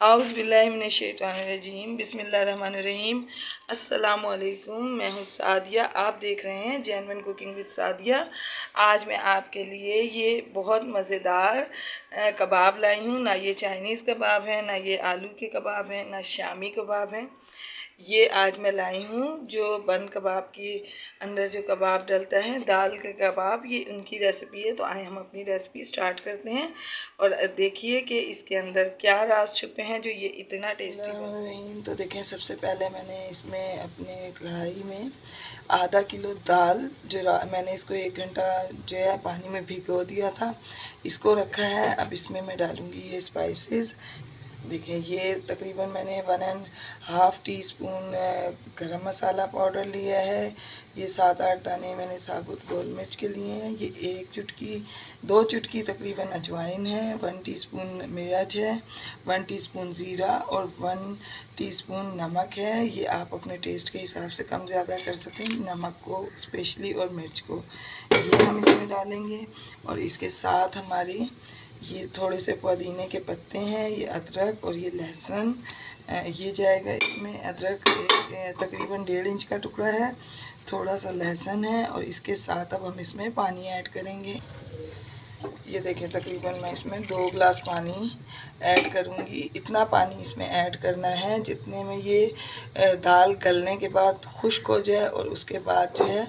आउज़ बिल्लाहि मिनश शैतानिर रजीम बिस्मिल्लाहिर्रहमानिर्रहीम। अस्सलामु अलैकुम। मैं हूँ सादिया, आप देख रहे हैं जेन्युइन कुकिंग विद सादिया। आज मैं आपके लिए ये बहुत मज़ेदार कबाब लाई हूँ। ना ये चाइनीज़ कबाब है, ना ये आलू के कबाब हैं, ना शामी कबाब हैं। ये आज मैं लाई हूँ जो बंद कबाब की अंदर जो कबाब डलता है, दाल के कबाब, ये उनकी रेसिपी है। तो आए हम अपनी रेसिपी स्टार्ट करते हैं और देखिए कि इसके अंदर क्या राज छुपे हैं जो ये इतना टेस्टी बन। तो देखें, सबसे पहले मैंने इसमें अपने कढ़ाई में आधा किलो दाल जो मैंने इसको 1 घंटा जो है पानी में भिगो दिया था, इसको रखा है। अब इसमें मैं डालूँगी ये स्पाइसेस। देखिए, ये तकरीबन मैंने 1.5 टीस्पून गरम मसाला पाउडर लिया है। ये 7-8 दाने मैंने साबुत गोल मिर्च के लिए हैं। ये 2 चुटकी तकरीबन अजवाइन है। 1 टीस्पून मिर्च है, 1 टीस्पून ज़ीरा और 1 टीस्पून नमक है। ये आप अपने टेस्ट के हिसाब से कम ज़्यादा कर सकते हैं, नमक को स्पेशली और मिर्च को। ये हम इसमें डालेंगे और इसके साथ हमारी ये थोड़े से पुदीने के पत्ते हैं, ये अदरक और ये लहसुन ये जाएगा इसमें। अदरक तकरीबन 1.5 इंच का टुकड़ा है, थोड़ा सा लहसुन है और इसके साथ अब हम इसमें पानी ऐड करेंगे। ये देखें, तकरीबन मैं इसमें 2 गिलास पानी ऐड करूँगी। इतना पानी इसमें ऐड करना है जितने में ये दाल गलने के बाद खुश्क हो जाए और उसके बाद जो है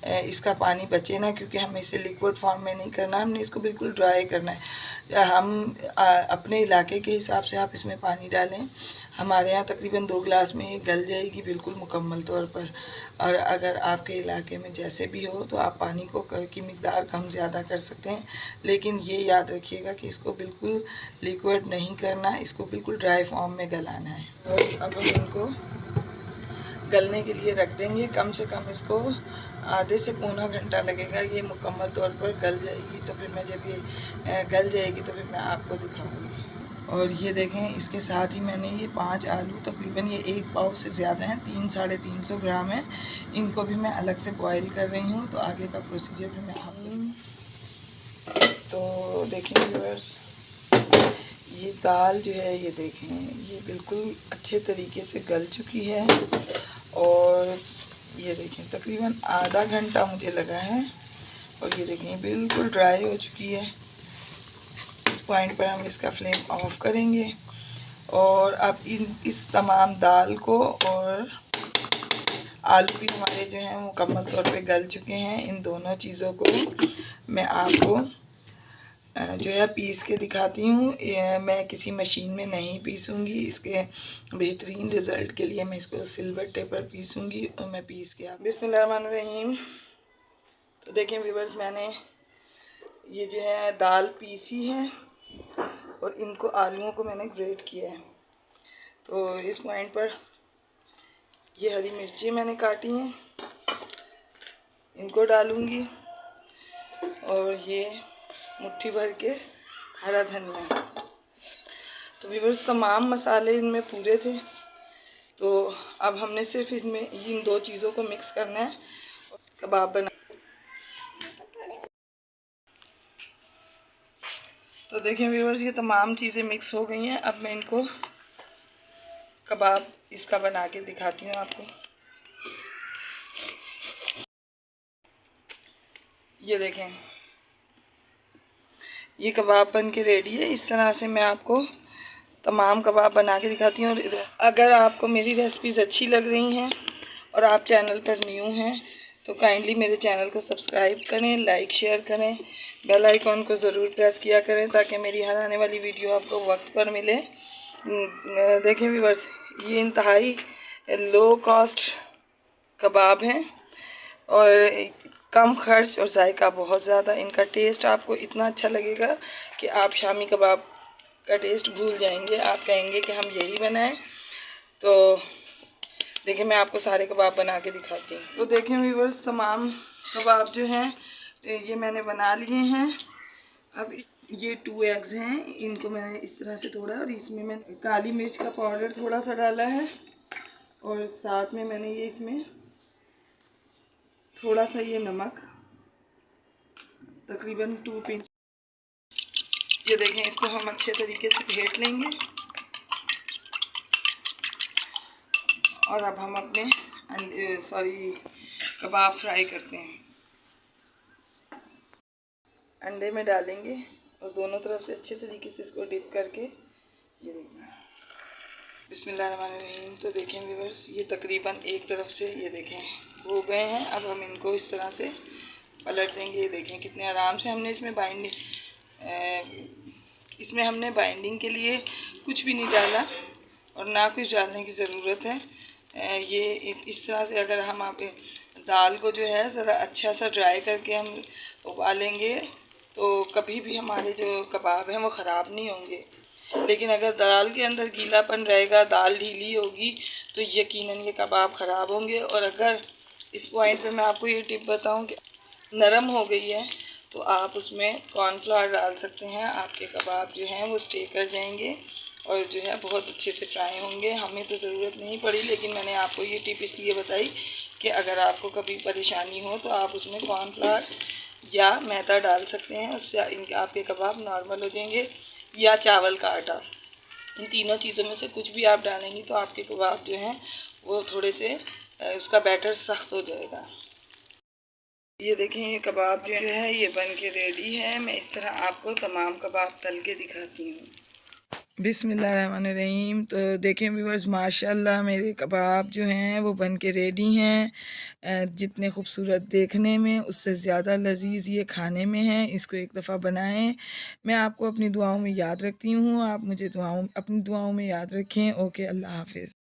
इसका पानी बचे ना, क्योंकि हमें इसे लिक्विड फॉर्म में नहीं करना, हमने इसको बिल्कुल ड्राई करना है। हम अपने इलाके के हिसाब से आप इसमें पानी डालें। हमारे यहाँ तकरीबन 2 गिलास में ये गल जाएगी बिल्कुल मुकम्मल तौर पर। और अगर आपके इलाके में जैसे भी हो तो आप पानी को की मिकदार कम ज़्यादा कर सकते हैं, लेकिन ये याद रखिएगा कि इसको बिल्कुल लिक्विड नहीं करना, इसको बिल्कुल ड्राई फॉर्म में गलाना है। और अब हम इनको गलने के लिए रख देंगे। कम से कम इसको आधे से पौना घंटा लगेगा, ये मुकम्मल तौर पर गल जाएगी। तो फिर मैं जब ये गल जाएगी तो फिर मैं आपको दिखाऊंगी। और ये देखें, इसके साथ ही मैंने ये 5 आलू, तकरीबन ये 1 पाव से ज़्यादा हैं, 300-350 ग्राम है, इनको भी मैं अलग से बॉईल कर रही हूँ। तो आगे का प्रोसीजर भी मैं आपको तो देखें व्यूअर्स, ये दाल जो है ये देखें, ये बिल्कुल अच्छे तरीके से गल चुकी है। और ये देखें, तकरीबन आधा घंटा मुझे लगा है और ये देखें बिल्कुल ड्राई हो चुकी है। इस पॉइंट पर हम इसका फ्लेम ऑफ करेंगे और अब इस तमाम दाल को और आलू भी हमारे जो हैं मुकम्मल तौर पे गल चुके हैं, इन दोनों चीज़ों को मैं आपको जो है पीस के दिखाती हूँ। मैं किसी मशीन में नहीं पीसूँगी, इसके बेहतरीन रिज़ल्ट के लिए मैं इसको सिलबट्टे पर पीसूँगी और मैं पीस के आप। बिस्मिल्लाहिर्रहमानिर्रहीम। तो देखें व्यूअर्स, मैंने ये जो है दाल पीसी है और इनको आलूओं को मैंने ग्रेट किया है। तो इस पॉइंट पर ये हरी मिर्ची मैंने काटी हैं, इनको डालूँगी और ये मुट्ठी भर के हरा धनिया। तो व्यूअर्स, तमाम मसाले इनमें पूरे थे। तो अब हमने सिर्फ इसमें इन 2 चीज़ों को मिक्स करना है, कबाब बना। तो देखें व्यूअर्स, ये तमाम चीज़ें मिक्स हो गई हैं। अब मैं इनको कबाब इसका बना के दिखाती हूँ आपको। ये देखें, ये कबाब बन के रेडी है। इस तरह से मैं आपको तमाम कबाब बना के दिखाती हूँ। और अगर आपको मेरी रेसिपीज़ अच्छी लग रही हैं और आप चैनल पर न्यू हैं तो काइंडली मेरे चैनल को सब्सक्राइब करें, लाइक शेयर करें, बेल आइकॉन को ज़रूर प्रेस किया करें ताकि मेरी हर आने वाली वीडियो आपको वक्त पर मिले। देखें व्यूअर्स, ये इंतहाई लो कॉस्ट कबाब हैं और कम खर्च और जायका बहुत ज़्यादा। इनका टेस्ट आपको इतना अच्छा लगेगा कि आप शामी कबाब का टेस्ट भूल जाएंगे, आप कहेंगे कि हम यही बनाएं। तो देखिए, मैं आपको सारे कबाब बना के दिखाती हूँ। तो देखें व्यूअर्स, तमाम कबाब जो हैं ये मैंने बना लिए हैं। अब ये 2 एग्स हैं, इनको मैंने इस तरह से तोड़ा और इसमें मैंने काली मिर्च का पाउडर थोड़ा सा डाला है और साथ में मैंने ये इसमें थोड़ा सा ये नमक, तकरीबन 2 पिंच। ये देखें, इसको हम अच्छे तरीके से फेंट लेंगे और अब हम अपने कबाब फ्राई करते हैं। अंडे में डालेंगे और दोनों तरफ से अच्छे तरीके से इसको डिप करके ये देखना। बिस्मिल्लाहिर्रहमानिर्रहीम। तो देखें व्यूअर्स, ये तकरीबन एक तरफ से ये देखें हो गए हैं। अब हम इनको इस तरह से पलट देंगे। ये देखें कितने आराम से हमने इसमें हमने बाइंडिंग के लिए कुछ भी नहीं डाला और ना कुछ डालने की ज़रूरत है। ये इस तरह से अगर हम आप दाल को जो है ज़रा अच्छा सा ड्राई करके हम उबालेंगे तो कभी भी हमारे जो कबाब हैं वो ख़राब नहीं होंगे। लेकिन अगर दाल के अंदर गीलापन रहेगा, दाल ढीली होगी, तो यकीनन ये कबाब ख़राब होंगे। और अगर इस पॉइंट पे मैं आपको ये टिप बताऊं कि नरम हो गई है तो आप उसमें कॉर्नफ्लावर डाल सकते हैं। आपके कबाब जो हैं वो स्टे कर जाएंगे और जो है बहुत अच्छे से फ्राई होंगे। हमें तो ज़रूरत नहीं पड़ी, लेकिन मैंने आपको ये टिप इसलिए बताई कि अगर आपको कभी परेशानी हो तो आप उसमें कॉर्नफ्लावर या मैदा डाल सकते हैं, उससे आपके कबाब नॉर्मल हो जाएंगे, या चावल का आटा। इन तीनों चीज़ों में से कुछ भी आप डालेंगी तो आपके कबाब जो हैं वो थोड़े से उसका बैटर सख्त हो जाएगा। ये देखें, ये कबाब जो है ये बन के रेडी है। मैं इस तरह आपको तमाम कबाब तल के दिखाती हूँ। बिस्मिल्लाहिर्रहमानिर्रहीम। तो देखें व्यूअर्स, माशाल्लाह मेरे कबाब जो हैं वो बन के रेडी हैं। जितने खूबसूरत देखने में उससे ज़्यादा लजीज़ ये खाने में है। इसको एक दफ़ा बनाएं। मैं आपको अपनी दुआओं में याद रखती हूँ, आप मुझे अपनी दुआओं में याद रखें। ओके, अल्लाह हाफिज़।